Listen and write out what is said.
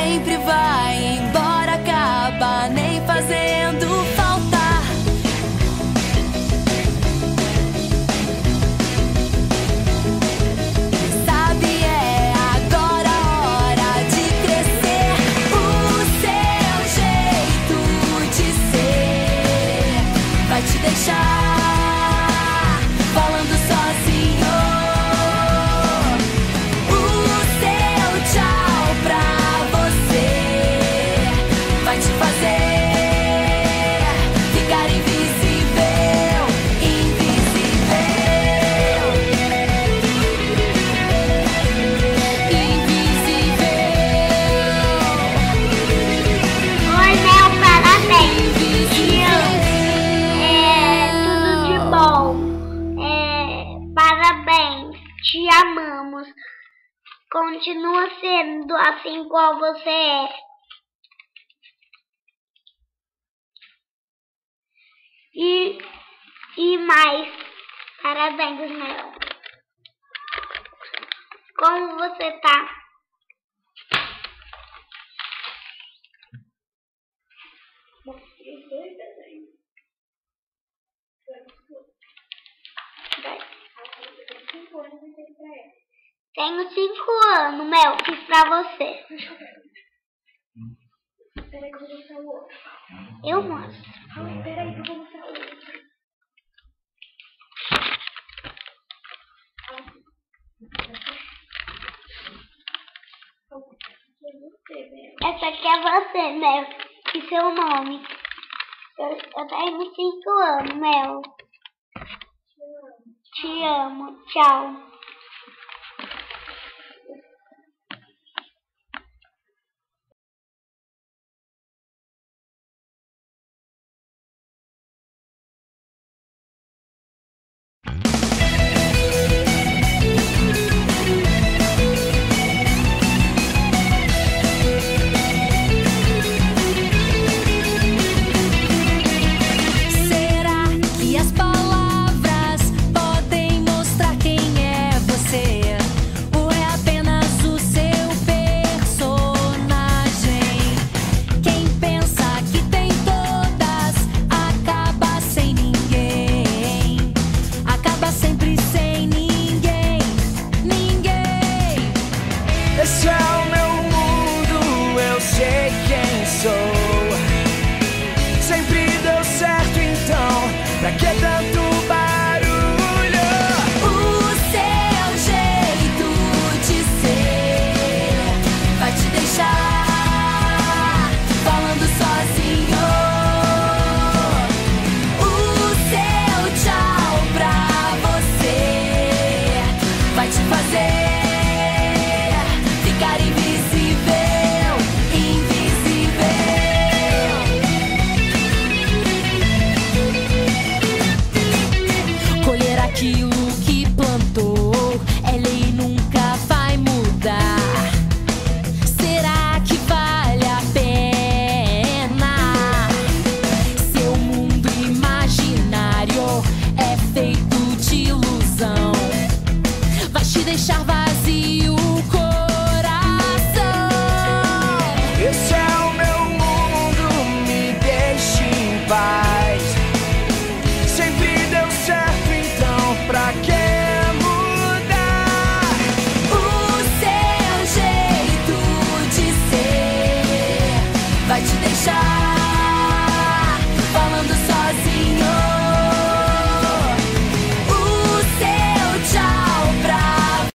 sempre vai embora, acaba nem fazendo falta. Sabe, é agora a hora de crescer. O seu jeito de ser vai te deixar falando sozinho. O seu tchau pra você vai te fazer ficar invisível, invisível, invisível. Oi, Mel, parabéns. Tudo de bom. Parabéns, te amamos. Continua sendo assim igual você é. E mais, parabéns, Mel. Como você tá? Tenho 5 anos, Mel, fiz pra você. Peraí que eu vou mostrar o outro. Eu mostro. Peraí que eu vou mostrar o outro. Essa aqui é você, Mel. E seu nome? Eu tenho 5 anos, Mel. Te amo. Tchau. Será que as palavras podem mostrar quem é você? Ou é apenas o seu personagem? Quem pensa que tem todas acaba sem ninguém. Acaba sempre sem ninguém, ninguém. Esse é o meu mundo, eu sei quem sou. Sempre deu certo, então pra que tanto barulho? O seu jeito de ser vai te deixar falando sozinho. O seu tchau pra você vai te fazer